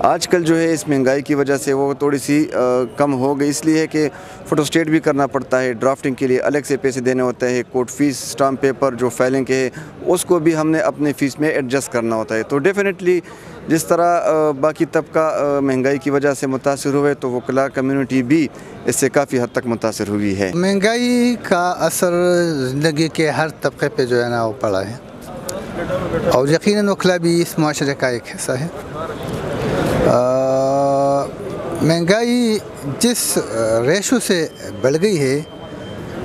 آج کل جو ہے اس مہنگائی کی وجہ سے وہ تھوڑی سی کم ہو گئی، اس لیے کہ فوٹو اسٹیٹ بھی کرنا پڑتا ہے، ڈرافٹنگ کے لیے الگ سے پیسے دینے ہوتے ہیں، کورٹ فیس، اسٹامپ پیپر جو فائلنگ کے ہے اس کو بھی ہم نے اپنے فیس میں ایڈجسٹ کرنا ہوتا ہے۔ تو ڈیفینیٹلی جس طرح باقی طبقہ مہنگائی کی وجہ سے متاثر ہوئے تو وکلاء کمیونٹی بھی اس سے کافی حد تک متاثر ہوئی ہے۔ مہنگائی کا اثر زندگی کے ہر طبقے پہ جو ہے نا وہ پڑا ہے، اور یقیناً وکلاء بھی اس معاشرے کا ایک حصہ ہے۔ مہنگائی جس ریشو سے بڑھ گئی ہے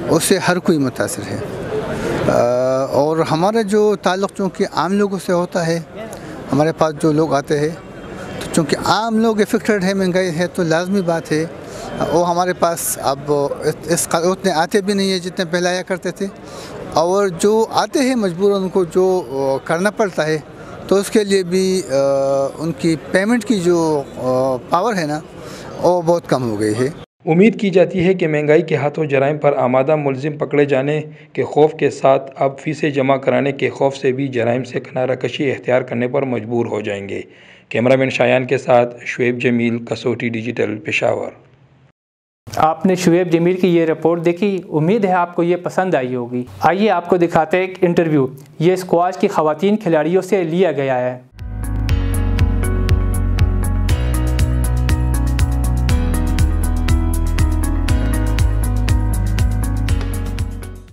اس سے ہر کوئی متاثر ہے، اور ہمارا جو تعلق چونکہ عام لوگوں سے ہوتا ہے، ہمارے پاس جو لوگ آتے ہیں تو چونکہ عام لوگ افیکٹڈ ہے مہنگائی ہے تو لازمی بات ہے وہ ہمارے پاس اب اتنے آتے بھی نہیں ہیں جتنے پہلے آیا کرتے تھے، اور جو آتے ہیں مجبوراً ان کو جو کرنا پڑتا ہے تو اس کے لیے بھی ان کی پیمنٹ کی جو پاور ہے نا وہ بہت کم ہو گئی ہے۔ امید کی جاتی ہے کہ مہنگائی کے ہاتھوں جرائم پر آمادہ ملزم پکڑے جانے کے خوف کے ساتھ اب فیسیں جمع کرانے کے خوف سے بھی جرائم سے کنارہ کشی اختیار کرنے پر مجبور ہو جائیں گے۔ کیمرہ مین شایان کے ساتھ شعیب جمیل، کسوٹی ڈیجیٹل، پشاور۔ آپ نے شعیب جمیل کی یہ رپورٹ دیکھی، امید ہے آپ کو یہ پسند آئی ہوگی۔ آئیے آپ کو دکھاتے ہیں ایک انٹرویو، یہ اسکواش کی خواتین کھلاڑیوں سے لیا گیا ہے۔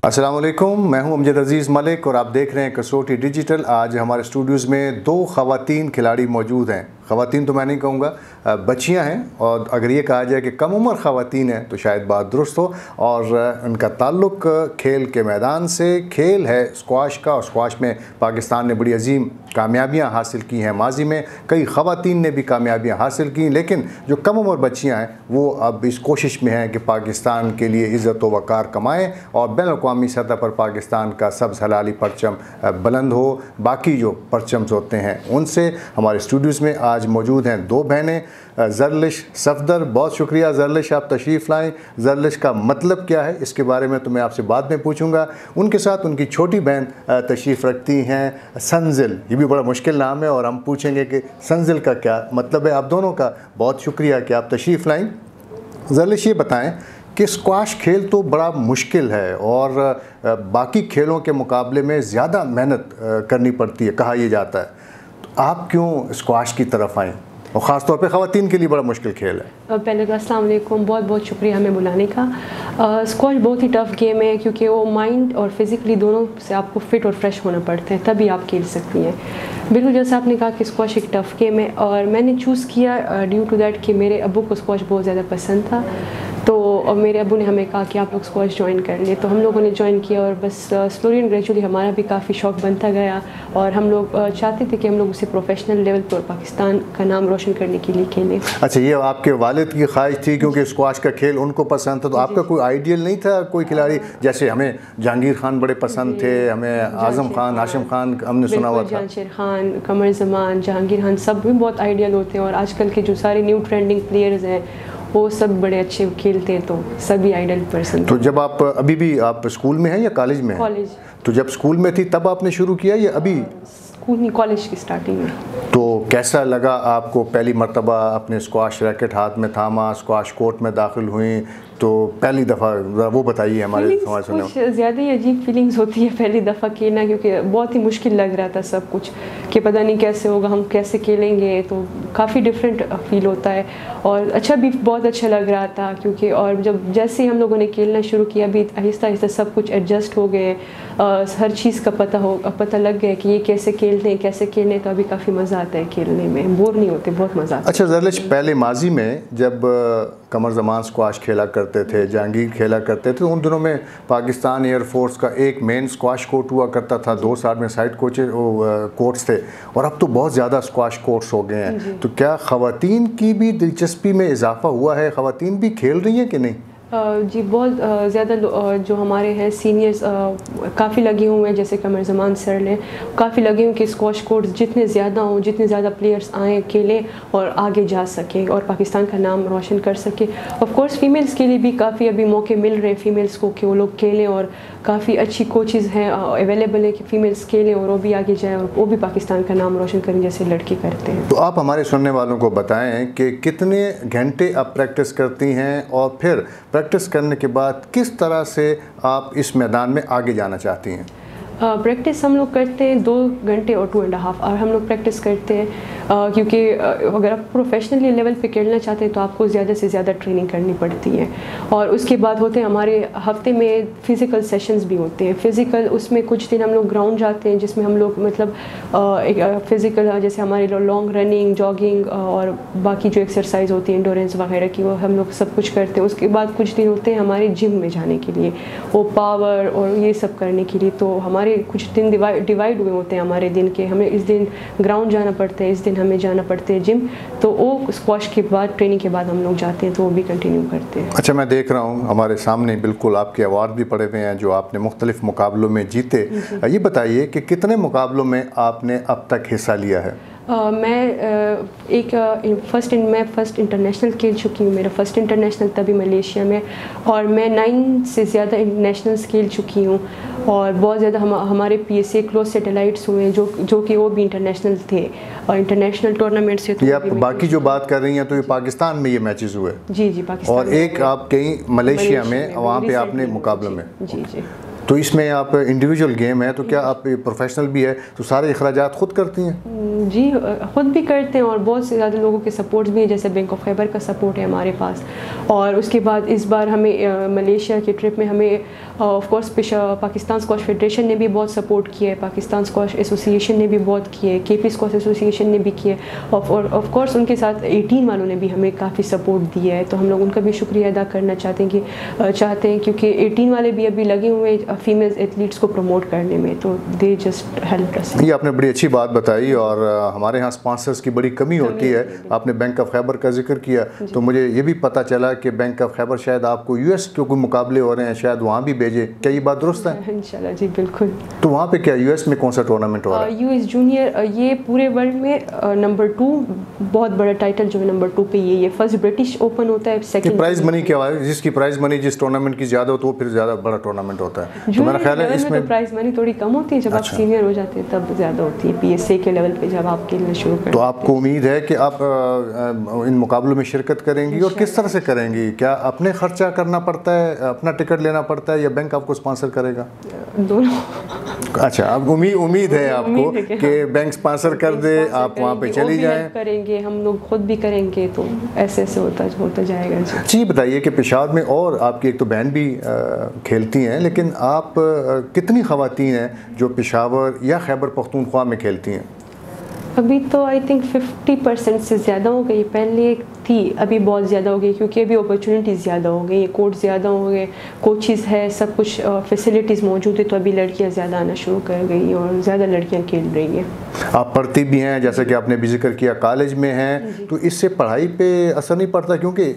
السلام علیکم، میں ہوں امجد عزیز ملک اور آپ دیکھ رہے ہیں کسوٹی ڈیجیٹل۔ آج ہمارے اسٹوڈیوز میں 2 خواتین کھلاڑی موجود ہیں۔ خواتین تو میں نہیں کہوں گا، بچیاں ہیں، اور اگر یہ کہا جائے کہ کم عمر خواتین ہیں تو شاید بات درست ہو، اور ان کا تعلق کھیل کے میدان سے، کھیل ہے اسکواش کا، اور اسکواش میں پاکستان نے بڑی عظیم کامیابیاں حاصل کی ہیں، ماضی میں کئی خواتین نے بھی کامیابیاں حاصل کی، لیکن جو کم عمر بچیاں ہیں وہ اب اس کوشش میں ہیں کہ پاکستان کے لیے عزت و وقار کمائیں اور بین الاقوامی سطح پر پاکستان کا سبز حلالی پرچم بلند ہو۔ باقی جو پرچمز ہوتے ہیں ان سے ہمارے اسٹوڈیوز میں آج موجود ہیں 2 بہنیں، زرلش صفدر۔ بہت شکریہ زرلش، آپ تشریف لائیں۔ زرلش کا مطلب کیا ہے اس کے بارے میں تو میں آپ سے بعد میں پوچھوں گا۔ ان کے ساتھ ان کی چھوٹی بہن تشریف رکھتی ہیں، سنزل۔ یہ بھی بڑا مشکل نام ہے اور ہم پوچھیں گے کہ سنزل کا کیا مطلب ہے۔ آپ دونوں کا بہت شکریہ کہ آپ تشریف لائیں۔ زرلش، یہ بتائیں کہ اسکواش کھیل تو بڑا مشکل ہے اور باقی کھیلوں کے مقابلے میں زیادہ محنت کرنی پڑتی ہے، کہا یہ جاتا ہے، تو آپ کیوں اسکواش کی طرف آئیں؟ اور خاص طور پہ خواتین کے لیے بڑا مشکل کھیل ہے۔ پہلے تو السلام علیکم، بہت بہت شکریہ ہمیں بلانے کا۔ اسکواش بہت ہی ٹف گیم ہے کیونکہ وہ مائنڈ اور فزیکلی دونوں سے آپ کو فٹ اور فریش ہونا پڑتا ہے، تبھی آپ کھیل سکتی ہیں۔ بالکل جیسا آپ نے کہا کہ اسکواش ایک ٹف گیم ہے، اور میں نے چوز کیا ڈیو ٹو دیٹ کہ میرے ابو کو اسکواش بہت زیادہ پسند تھا، تو اور میرے ابو نے ہمیں کہا کہ آپ لوگ اسکواش جوائن کر لیں، تو ہم لوگوں نے جوائن کیا، اور بس سلولی اینڈ گریجولی ہمارا بھی کافی شوق بنتا گیا، اور ہم لوگ چاہتے تھے کہ ہم لوگ اسے پروفیشنل لیول پر پاکستان کا نام روشن کرنے کے لیے کھیلیں۔ اچھا، یہ آپ کے والد کی خواہش تھی کیونکہ اسکواش کا کھیل ان کو پسند تھا، تو آپ کا کوئی آئیڈیل نہیں تھا کوئی کھلاڑی؟ جیسے ہمیں جہانگیر خان بڑے پسند تھے، ہمیں اعظم خان، ہاشم خان ہم نے سنا ہوا تھا، جہانشیر خان، قمر زمان، جہانگیر خان، سب بھی بہت آئیڈیل ہوتے ہیں، اور آج کل کے جو سارے نیو ٹرینڈنگ پلیئرز ہیں وہ سب بڑے اچھے کھیلتے ہیں، تو سبھی آئیڈل پرسن۔ تو جب آپ ابھی بھی آپ اسکول میں ہیں یا کالج میں ہیں؟ کالج۔ تو جب اسکول میں تھی تب آپ نے شروع کیا یا ابھی؟ اسکول نہیں، کالج کی سٹارٹنگ میں۔ تو کیسا لگا آپ کو پہلی مرتبہ اپنے اسکواش ریکٹ ہاتھ میں تھاما، اسکواش کورٹ میں داخل ہوئیں تو پہلی دفعہ وہ بتائیے ہمارے سماج سننے۔ کچھ زیادہ ہی عجیب فیلنگز ہوتی ہے پہلی دفعہ کھیلنا، کیونکہ بہت ہی مشکل لگ رہا تھا سب کچھ، کہ پتہ نہیں کیسے ہوگا، ہم کیسے کھیلیں گے، تو کافی ڈفرینٹ فیل ہوتا ہے، اور اچھا بھی بہت اچھا لگ رہا تھا کیونکہ، اور جب جیسے ہی ہم لوگوں نے کھیلنا شروع کیا بھی آہستہ آہستہ سب کچھ ایڈجسٹ ہو گئے، ہر چیز کا پتہ لگ گیا کہ یہ کیسے کھیلتے ہیں کیسے کھیلنے، تو ابھی کافی مزہ آتا ہے کھیلنے میں، بور نہیں ہوتے، بہت مزہ آتا ہے۔ اچھا زرلش، پہلے ماضی میں جب قمر زمان اسکواش کھیلا کرتے تھے، جہانگیر کھیلا کرتے تھے، ان دنوں میں پاکستان ایئر فورس کا ایک مین اسکواش کورٹ ہوا کرتا تھا، 2 سال میں سائڈ کورٹس تھے، اور اب تو بہت زیادہ اسکواش کورٹس ہو گئے ہیں، تو کیا خواتین کی بھی دلچسپی میں اضافہ ہوا ہے؟ خواتین بھی کھیل رہی ہیں کہ نہیں؟ جی بہت زیادہ جو ہمارے ہیں سینئرز کافی لگے ہوئے ہیں، جیسے قمر زمان سر نے کافی لگے ہوئے کہ اسکواش کورٹس جتنے زیادہ ہوں، جتنے زیادہ پلیئرز آئیں کھیلیں اور آگے جا سکیں اور پاکستان کا نام روشن کر سکیں۔ آف کورس فیمیلز کے لیے بھی کافی ابھی موقع مل رہے ہیں فیمیلز کو کہ وہ لوگ کھیلیں اور کافی اچھی کوچز ہیں اویلیبل ہیں کہ فیمیلس کھیلیں اور وہ بھی آگے جائیں اور وہ بھی پاکستان کا نام روشن کریں جیسے لڑکے کرتے ہیں. تو آپ ہمارے سننے والوں کو بتائیں کہ کتنے گھنٹے آپ پریکٹس کرتی ہیں اور پھر پریکٹس کرنے کے بعد کس طرح سے آپ اس میدان میں آگے جانا چاہتی ہیں؟ پریکٹس ہم لوگ کرتے ہیں 2 گھنٹے اور 2.5 اور ہم لوگ پریکٹس کرتے ہیں کیونکہ اگر آپ پروفیشنلی لیول پہ کھیلنا چاہتے ہیں تو آپ کو زیادہ سے زیادہ ٹریننگ کرنی پڑتی ہے. اور اس کے بعد ہوتے ہیں ہمارے ہفتے میں فزیکل سیشنز بھی ہوتے ہیں. فزیکل اس میں کچھ دن ہم لوگ گراؤنڈ جاتے ہیں جس میں ہم لوگ مطلب فزیکل جیسے ہمارے لانگ رننگ جاگنگ اور باقی جو ایکسرسائز ہوتی ہے انڈورینس وغیرہ کی وہ ہم لوگ سب کچھ کرتے ہیں. اس کے بعد کچھ دن ہوتے ہیں ہمارے جم میں جانے کے لیے وہ پاور اور یہ سب کرنے کے لیے. تو ہمارے کچھ دن ڈیوائڈ ہوئے ہوتے ہیں ہمارے دن کے. ہمیں اس دن گراؤنڈ جانا پڑتا ہے اس دن ہمیں جانا پڑتا ہے جم. تو وہ اسکواش کے بعد ٹریننگ کے بعد ہم لوگ جاتے ہیں تو وہ بھی کنٹینیو کرتے ہیں. اچھا میں دیکھ رہا ہوں ہمارے سامنے بالکل آپ کے ایوارڈ بھی پڑے ہوئے ہیں جو آپ نے مختلف مقابلوں میں جیتے. یہ بتائیے کہ کتنے مقابلوں میں آپ نے اب تک حصہ لیا ہے؟ میں فرسٹ انٹرنیشنل کھیل چکی ہوں. میرا فرسٹ انٹرنیشنل تبھی ملیشیا میں اور میں 9 سے زیادہ انٹرنیشنلس کھیل چکی ہوں اور بہت زیادہ ہمارے P S A close satellites ہوئے ہیں جو کہ وہ بھی انٹرنیشنل تھے اور انٹرنیشنل ٹورنامنٹ سے. یہ آپ باقی جو بات کر رہی ہیں تو یہ پاکستان میں یہ میچز ہوئے؟ جی پاکستان. اور ایک آپ کہیں ملیشیا میں وہاں پہ آپ نے مقابلوں میں. جی تو اس میں آپ انڈیویجول گیم ہے تو کیا آپ پروفیشنل بھی ہے تو سارے اخراجات خود کرتی ہیں؟ جی خود بھی کرتے ہیں اور بہت سے زیادہ لوگوں کے سپورٹس بھی ہیں جیسے بینک آف خیبر کا سپورٹ ہے ہمارے پاس. اور اس کے بعد اس بار ہمیں ملیشیا کے ٹرپ میں ہمیں of course Pakistan squash federation نے بھی بہت سپورٹ کیا ہے. پاکستان اسکواش ایسوسیشن نے بھی بہت کیے. کے پی اسکواش ایسوسیشن نے بھی کیے. اور آف کورس ان کے ساتھ 18 والوں نے بھی ہمیں کافی سپورٹ دیا ہے. تو ہم لوگ ان کا بھی شکریہ ادا کرنا چاہتے ہیں کیونکہ 18 والے بھی ابھی لگے ہوئے فیمیل ایتھلیٹس کو پروموٹ کرنے میں. تو دے جسٹ ہیلپ اس. یہ آپ نے بڑی اچھی بات بتائی اور ہمارے ہاں سپانسرز کی بڑی کمی ہوتی ہے. آپ نے بینک آف خیبر کا ذکر کیا تو مجھے یہ بھی پتہ چلا کہ بینک آف خیبر شاید آپ کو US کے کوئی مقابلے ہو رہے ہیں شاید وہاں بھی بھیجے. کیا یہ بات درست ہے؟ انشاءاللہ جی بالکل. تو وہاں پہ کیا US میں کون سا ٹورنامنٹ ہو رہا ہے؟ US جونیئر یہ پورے ورلڈ میں نمبر 2 بہت بڑا ٹائٹل جو ہے نمبر 2 پہ یہ فرسٹ برٹش اوپن ہوتا ہے. سیکنڈ پرائز منی کیا ہے؟ جس کی پرائز منی جس ٹورنامنٹ کی زیادہ ہو تو وہ پھر زیادہ بڑا ٹورنامنٹ ہوتا ہے. تو میرا خیال ہے اس میں پرائز منی تھوڑی کم ہوتی ہے جب آپ سینئر ہو جاتے ہیں تب زیادہ ہوتی ہے. PSA کے لیول پہ جب آپ کھیلنا شروع کریں. تو آپ کو امید ہے کہ آپ ان مقابلوں میں شرکت کریں گی اور کس طرح سے کریں گی؟ کیا اپنے خرچہ کرنا پڑتا ہے اپنا ٹکٹ لینا پڑتا ہے یا بینک آپ کو اسپانسر کرے گا؟ دونوں. اچھا اب امید ہے آپ کو کہ بینک اسپانسر کر دے آپ وہاں پہ چلی جائیں. کریں گے ہم لوگ خود بھی کریں گے تو ایسے ہوتا جائے گا. جی بتائیے کہ پشاور میں اور آپ کی ایک تو بہن بھی کھیلتی ہیں لیکن آپ کتنی خواتین ہیں جو پشاور یا خیبر پختونخوا میں کھیلتی ہیں؟ ابھی تو آئی تھنک 50% سے زیادہ ہو گئی. پہلے تھی ابھی بہت زیادہ ہو گئی کیونکہ ابھی اپرچونیٹیز زیادہ ہو گئی کورٹ زیادہ ہو گئے کوچز ہے سب کچھ فیسلٹیز موجود ہے تو ابھی لڑکیاں زیادہ آنا شروع کر گئی اور زیادہ لڑکیاں کھیل رہی ہیں. آپ پڑھتی بھی ہیں جیسا کہ آپ نے بھی ذکر کیا کالج میں ہیں تو اس سے پڑھائی پہ اثر نہیں پڑتا کیونکہ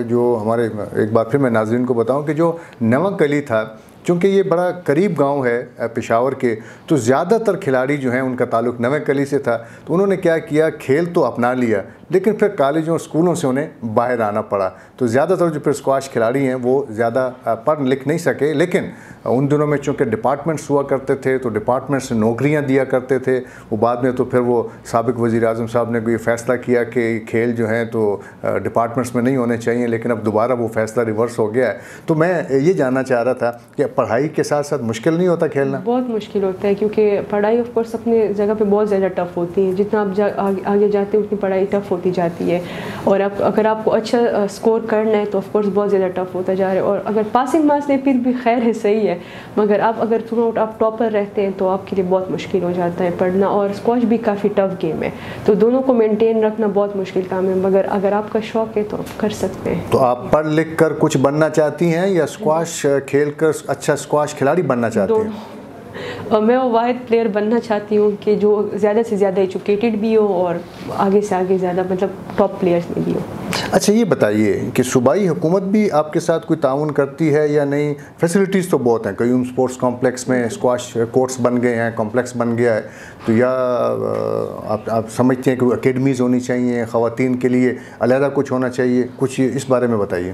جو ہمارے ایک بار پھر میں ناظرین کو بتاؤں کہ جو نواں کلی تھا چونکہ یہ بڑا قریب گاؤں ہے پشاور کے تو زیادہ تر کھلاڑی جو ہیں ان کا تعلق نویں کلی سے تھا تو انہوں نے کیا کیا کھیل تو اپنا لیا لیکن پھر کالجوں اور اسکولوں سے انہیں باہر آنا پڑا. تو زیادہ تر جو پھر اسکواش کھلاڑی ہیں وہ زیادہ پڑھ لکھ نہیں سکے لیکن ان دنوں میں چونکہ ڈپارٹمنٹس ہوا کرتے تھے تو ڈپارٹمنٹ سے نوکریاں دیا کرتے تھے. وہ بعد میں تو پھر وہ سابق وزیر اعظم صاحب نے یہ فیصلہ کیا کہ کھیل جو ہیں تو ڈپارٹمنٹس میں نہیں ہونے چاہیے لیکن اب دوبارہ وہ فیصلہ ریورس ہو گیا ہے. تو میں یہ جاننا چاہ رہا تھا کہ پڑھائی کے ساتھ ساتھ مشکل نہیں ہوتا کھیلنا؟ بہت مشکل ہوتا ہے کیونکہ پڑھائی آف کورس اپنے جگہ پہ بہت زیادہ ٹف ہوتی ہے. جتنا آپ آگے جاتے ہیں اتنی پڑھائی ٹف ہوتی جاتی ہے اور اگر آپ کو اچھا اسکور کرنا ہے تو آف کورس بہت زیادہ ٹف ہوتا جا رہا ہے. اور اگر پاسنگ مارکس نے پھر بھی خیر ہے صحیح ہے مگر اگر تھرو آؤٹ آپ ٹاپر رہتے ہیں تو آپ کے لیے بہت مشکل ہو جاتا ہے پڑھنا. اور اسکواش بھی کافی ٹف گیم ہے تو دونوں کو مینٹین رکھنا بہت مشکل کام ہے مگر اگر آپ کا شوق ہے تو آپ کر سکتے ہیں. تو آپ پڑھ لکھ کر کچھ بننا چاہتی ہیں یا اسکواش کھیل کر اچھا اسکواش کھلاڑی بننا چاہتی ہیں؟ میں وہ واحد پلیئر بننا چاہتی ہوں کہ جو زیادہ سے زیادہ ایجوکیٹڈ بھی ہو اور آگے سے آگے زیادہ مطلب ٹاپ پلیئرز میں بھی ہو. اچھا یہ بتائیے کہ صوبائی حکومت بھی آپ کے ساتھ کوئی تعاون کرتی ہے یا نہیں؟ فیسلٹیز تو بہت ہیں قیوم اسپورٹس کمپلیکس میں اسکواش کورٹس بن گئے ہیں کمپلیکس بن گیا ہے تو یا آپ سمجھتے ہیں کہ اکیڈمیز ہونی چاہیے خواتین کے لیے علیحدہ کچھ ہونا چاہیے؟ کچھ اس بارے میں بتائیے.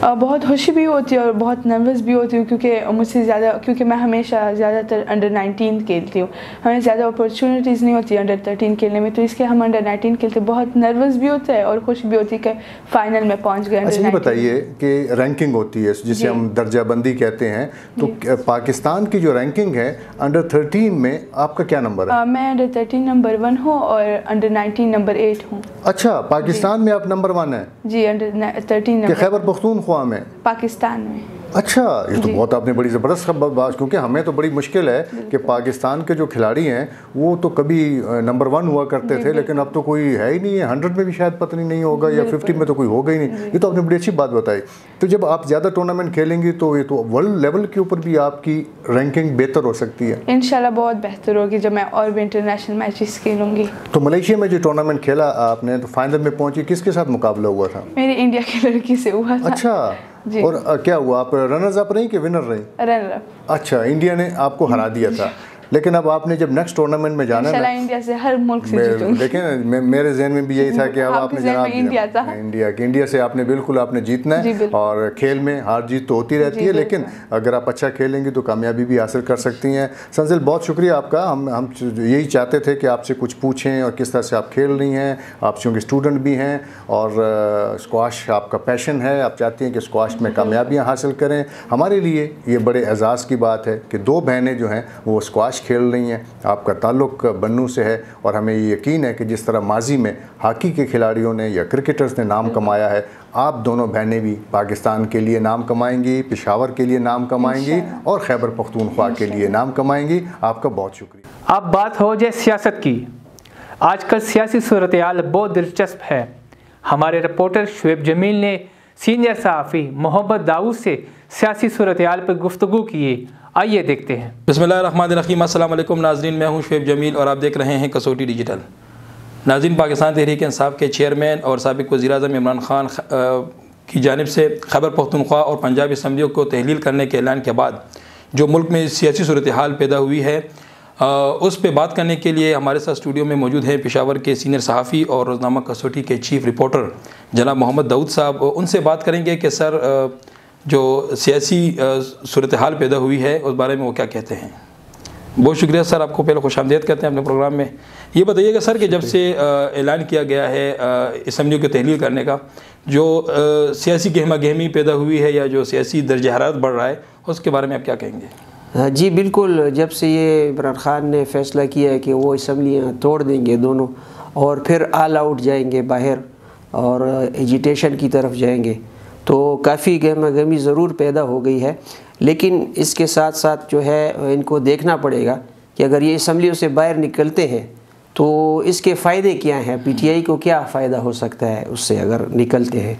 بہت خوشی بھی ہوتی ہے اور بہت نروس بھی ہوتی ہوں، کیونکہ مجھ سے زیادہ، کیونکہ میں ہمیشہ زیادہ تر انڈر 19 کھیلتی ہوں، ہمیں زیادہ اپرچونیٹیز نہیں ہوتی انڈر 13 کھیلنے میں، تو اس کے ہم انڈر 19 کھیلتے، بہت نروس بھی ہوتا ہے اور خوش بھی ہوتی ہے کہ فائنل میں پہنچ گئے. اچھا یہ بتائیے کہ رینکنگ ہوتی ہے جسے ہم درجہ بندی کہتے ہیں، تو پاکستان کی جو رینکنگ ہے انڈر 13 میں آپ کا کیا نمبر ہے؟ میں انڈر 13 نمبر 1 ہوں اور انڈر 19 نمبر 8 ہوں. اچھا پاکستان میں آپ نمبر 1 ہیں؟ جی انڈر 13 نمبر. خیبر پختونخوا میں؟ پاکستان میں. اچھا یہ تو بہت آپ نے بڑی زبردست خبر بات، کیونکہ ہمیں تو بڑی مشکل ہے کہ پاکستان کے جو کھلاڑی ہیں وہ تو کبھی نمبر 1 ہوا کرتے تھے، لیکن اب تو کوئی ہے ہی نہیں ہے. 100 میں بھی شاید پتہ نہیں ہوگا یا 50 میں تو کوئی ہوگا ہی نہیں. یہ تو آپ نے بڑی اچھی بات بتائی. تو جب آپ زیادہ ٹورنامنٹ کھیلیں گی تو یہ تو ورلڈ لیول کے اوپر بھی آپ کی رینکنگ بہتر ہو سکتی ہے انشاءاللہ. بہت بہتر ہوگی جب میں اور بھی انٹرنیشنل میچز کھیلوں گی. تو ملیشیا میں جو ٹورنامنٹ کھیلا آپ نے تو فائنل میں پہنچی، کس کے ساتھ مقابلہ ہوا تھا؟ میری انڈیا کی لڑکی سے ہوا تھا. اچھا جی. اور کیا ہوا، آپ رنرز اپ رہی کہ ونر رہی؟ Runner up. اچھا انڈیا نے آپ کو ہرا دیا تھا، لیکن اب آپ نے جب نیکسٹ ٹورنامنٹ میں جانا ہے انڈیا سے ہر ملک سے جیتوں گی. دیکھیں میرے ذہن میں بھی یہی تھا کہ اب آپ نے جناب انڈیا سے آپ نے بالکل آپ نے جیتنا ہے، اور کھیل میں ہار جیت تو ہوتی رہتی ہے، لیکن اگر آپ اچھا کھیلیں گی تو کامیابی بھی حاصل کر سکتی ہیں. سنزل بہت شکریہ آپ کا. ہم یہی چاہتے تھے کہ آپ سے کچھ پوچھیں اور کس طرح سے آپ کھیل رہی ہیں. آپ چونکہ اسٹوڈنٹ بھی ہیں اور اسکواش آپ کا پیشن ہے، آپ چاہتی ہیں کہ اسکواش میں کامیابیاں حاصل کریں. ہمارے لیے یہ بڑے اعزاز کی بات ہے کہ 2 بہنیں جو ہیں وہ اسکواش کھیل رہی ہیں. آپ کا تعلق بنو سے ہے اور ہمیں یہ یقین ہے کہ جس طرح ماضی میں ہاکی کے کھلاڑیوں نے یا کرکٹرز نے نام کمایا ہے، آپ دونوں بہنیں بھی پاکستان کے لیے نام کمائیں گی، پشاور کے لیے نام کمائیں گی اور خیبر پختونخوا کے لیے نام کمائیں گی. آپ کا بہت شکریہ. اب بات ہو جائے سیاست کی. آج کل سیاسی صورتحال بہت دلچسپ ہے. ہمارے رپورٹر شعیب جمیل نے سینئر صحافی محمد داؤد سے سیاسی صورتحال پر گفتگو کی. آئیے دیکھتے ہیں. بسم اللہ الرحمن الرحیم. السلام علیکم ناظرین، میں ہوں شعیب جمیل اور آپ دیکھ رہے ہیں کسوٹی ڈیجیٹل. ناظرین، پاکستان تحریک انصاف کے چیئرمین اور سابق وزیر اعظم عمران خان کی جانب سے خیبر پختونخوا اور پنجاب اسمبلیوں کو تحلیل کرنے کے اعلان کے بعد جو ملک میں سیاسی صورتحال پیدا ہوئی ہے، اس پہ بات کرنے کے لیے ہمارے ساتھ اسٹوڈیو میں موجود ہیں پشاور کے سینئر صحافی اور روزنامہ کسوٹی کے چیف رپورٹر جناب محمد داؤد صاحب. ان سے بات کریں گے کہ سر جو سیاسی صورتحال پیدا ہوئی ہے اس بارے میں وہ کیا کہتے ہیں. بہت شکریہ سر، آپ کو پہلے خوش آمدید کہتے ہیں اپنے پروگرام میں. یہ بتائیے کہ سر کہ جب سے اعلان کیا گیا ہے اسمبلیوں کی تحلیل کرنے کا، جو سیاسی گہما گہمی پیدا ہوئی ہے یا جو سیاسی درجہ حرارت بڑھ رہا ہے، اس کے بارے میں آپ کیا کہیں گے؟ جی بالکل، جب سے یہ عمران خان نے فیصلہ کیا ہے کہ وہ اسمبلیاں توڑ دیں گے دونوں اور پھر آل آؤٹ جائیں گے باہر اور ایجیٹیشن کی طرف جائیں گے، تو کافی گہما گہمی ضرور پیدا ہو گئی ہے. لیکن اس کے ساتھ ساتھ جو ہے ان کو دیکھنا پڑے گا کہ اگر یہ اسمبلیوں سے باہر نکلتے ہیں تو اس کے فائدے کیا ہیں، پی ٹی آئی کو کیا فائدہ ہو سکتا ہے اس سے اگر نکلتے ہیں.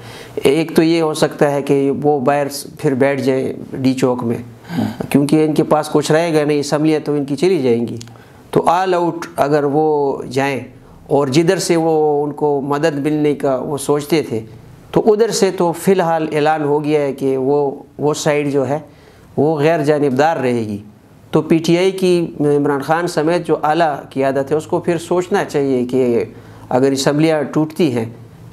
ایک تو یہ ہو سکتا ہے کہ وہ باہر پھر بیٹھ جائیں ڈی چوک میں، کیونکہ ان کے پاس کچھ رہے گا نہیں، اسمبلیاں تو ان کی چلی جائیں گی. تو آل آؤٹ اگر وہ جائیں اور جدھر سے وہ ان کو مدد ملنے کا وہ سوچتے تھے، تو ادھر سے تو فی الحال اعلان ہو گیا ہے کہ وہ سائڈ جو ہے وہ غیر جانبدار رہے گی. تو پی ٹی آئی کی عمران خان سمیت جو اعلیٰ قیادت ہے اس کو پھر سوچنا چاہیے کہ اگر اسمبلیاں ٹوٹتی ہیں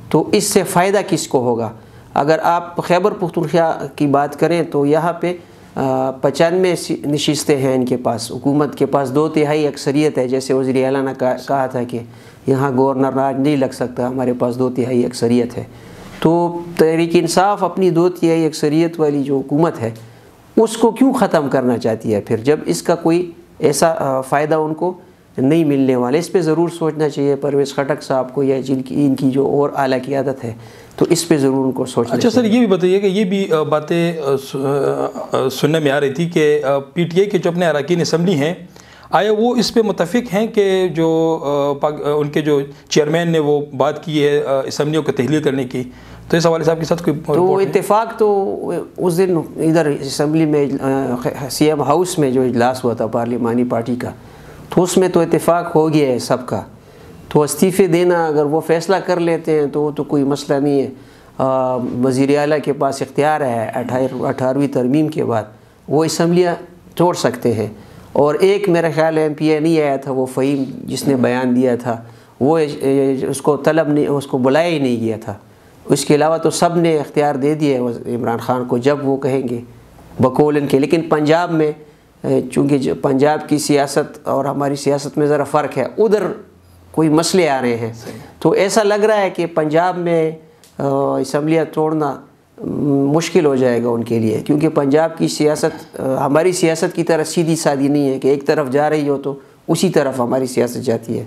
تو اس سے فائدہ کس کو ہوگا. اگر آپ خیبر پختونخوا کی بات کریں تو یہاں پہ 95 نشستیں ہیں ان کے پاس، حکومت کے پاس 2/3 اکثریت ہے. جیسے وزیر اعلیٰ نے کہا تھا کہ یہاں گورنر راج نہیں لگ سکتا، ہمارے پاس 2/3 اکثریت ہے. تو تحریک انصاف اپنی 2/3 اکثریت والی جو حکومت ہے اس کو کیوں ختم کرنا چاہتی ہے پھر، جب اس کا کوئی ایسا فائدہ ان کو نہیں ملنے والا. اس پہ ضرور سوچنا چاہیے پرویز خٹک صاحب کو یا ان کی جو اور اعلیٰ قیادت ہے، تو اس پہ ضرور ان کو سوچنا چاہیے. اچھا سر، یہ بھی بتائیے کہ یہ بھی باتیں سننے میں آ رہی تھی کہ پی ٹی آئی کے جو اپنے اراکین اسمبلی ہیں، آیا وہ اس پہ متفق ہیں کہ جو ان کے جو چیئرمین نے وہ بات کی ہے اسمبلیوں کو تحلیل کرنے کی، تو اس حوالے سے آپ کے ساتھ کوئی تو اتفاق تو اس دن ادھر اسمبلی میں سی ایم ہاؤس میں جو اجلاس ہوا تھا پارلیمانی پارٹی کا، تو اس میں تو اتفاق ہو گیا ہے سب کا. تو استعفے دینا اگر وہ فیصلہ کر لیتے ہیں تو وہ تو کوئی مسئلہ نہیں ہے. وزیر اعلیٰ کے پاس اختیار ہے 18ویں ترمیم کے بعد وہ اسمبلیاں توڑ سکتے ہیں. اور ایک میرا خیال ایم پی اے نہیں آیا تھا، وہ فہیم جس نے بیان دیا تھا، وہ اس کو طلب نہیں، اس کو بلایا ہی نہیں گیا تھا. اس کے علاوہ تو سب نے اختیار دے دیا ہے عمران خان کو جب وہ کہیں گے بقول ان کے. لیکن پنجاب میں چونکہ پنجاب کی سیاست اور ہماری سیاست میں ذرا فرق ہے, ادھر کوئی مسئلے آ رہے ہیں, تو ایسا لگ رہا ہے کہ پنجاب میں اسمبلیاں توڑنا مشکل ہو جائے گا ان کے لیے, کیونکہ پنجاب کی سیاست ہماری سیاست کی طرح سیدھی سادھی نہیں ہے کہ ایک طرف جا رہی ہو تو اسی طرف ہماری سیاست جاتی ہے.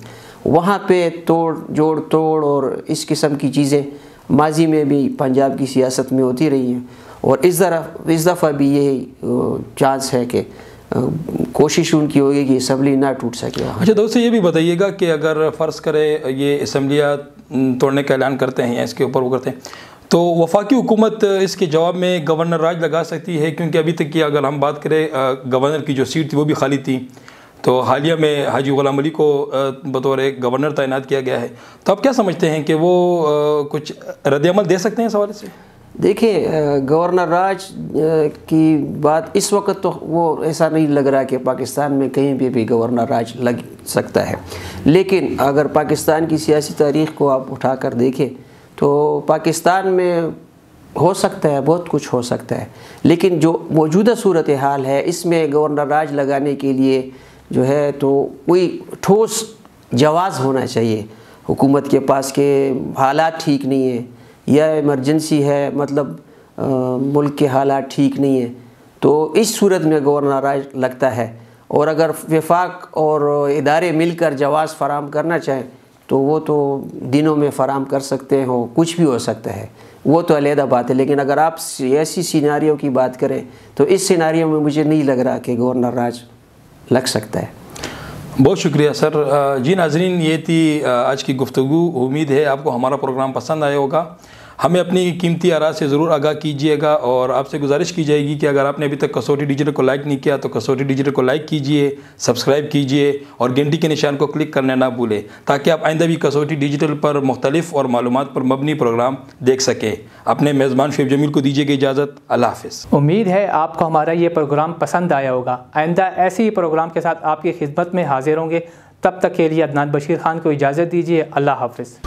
وہاں پہ جوڑ توڑ اور اس قسم کی چیزیں ماضی میں بھی پنجاب کی سیاست میں ہوتی رہی ہیں, اور اس دفعہ بھی یہی چانس ہے کہ کوشش ان کی ہوگی کہ اسمبلی نہ ٹوٹ سکے. اچھا دوستو یہ بھی بتائیے گا کہ اگر فرض کرے یہ اسمبلیاں توڑنے کا اعلان کرتے ہیں یا اس کے اوپر وہ کرتے ہیں تو وفاقی حکومت اس کے جواب میں گورنر راج لگا سکتی ہے, کیونکہ ابھی تک کی اگر ہم بات کریں گورنر کی جو سیٹ تھی وہ بھی خالی تھی, تو حالیہ میں حاجی غلام علی کو بطور ایک گورنر تعینات کیا گیا ہے, تو آپ کیا سمجھتے ہیں کہ وہ کچھ رد عمل دے سکتے ہیں اس حوالے سے؟ دیکھیں گورنر راج کی بات اس وقت تو وہ ایسا نہیں لگ رہا کہ پاکستان میں کہیں پہ بھی گورنر راج لگ سکتا ہے, لیکن اگر پاکستان کی سیاسی تاریخ کو آپ اٹھا کر دیکھیں تو پاکستان میں ہو سکتا ہے, بہت کچھ ہو سکتا ہے, لیکن جو موجودہ صورتحال ہے اس میں گورنر راج لگانے کے لیے جو ہے تو کوئی ٹھوس جواز ہونا چاہیے حکومت کے پاس کہ حالات ٹھیک نہیں ہیں یا ایمرجنسی ہے, مطلب ملک کے حالات ٹھیک نہیں ہیں, تو اس صورت میں گورنر راج لگتا ہے. اور اگر وفاق اور ادارے مل کر جواز فراہم کرنا چاہیں تو وہ تو دنوں میں فراہم کر سکتے ہوں, کچھ بھی ہو سکتا ہے, وہ تو علیحدہ بات ہے. لیکن اگر آپ ایسی سیناریو کی بات کریں تو اس سیناریو میں مجھے نہیں لگ رہا کہ گورنر راج لگ سکتا ہے. بہت شکریہ سر. جی ناظرین, یہ تھی آج کی گفتگو. امید ہے آپ کو ہمارا پروگرام پسند آیا ہوگا. ہمیں اپنی قیمتی آراء سے ضرور آگاہ کیجیے گا, اور آپ سے گزارش کی جائے گی کہ اگر آپ نے ابھی تک کسوٹی ڈیجیٹل کو لائک نہیں کیا تو کسوٹی ڈیجیٹل کو لائک کیجیے, سبسکرائب کیجیے اور گھنٹی کے نشان کو کلک کرنا نہ بھولیں, تاکہ آپ آئندہ بھی کسوٹی ڈیجیٹل پر مختلف اور معلومات پر مبنی پروگرام دیکھ سکیں. اپنے میزبان شعیب جمیل کو دیجیے گا اجازت. اللہ حافظ. امید ہے آپ کو ہمارا یہ پروگرام پسند آیا ہوگا. آئندہ ایسے ہی پروگرام کے ساتھ آپ کی خدمت میں حاضر ہوں گے. تب تک کے لیے عدنان بشیر خان کو اجازت دیجیے. اللہ حافظ.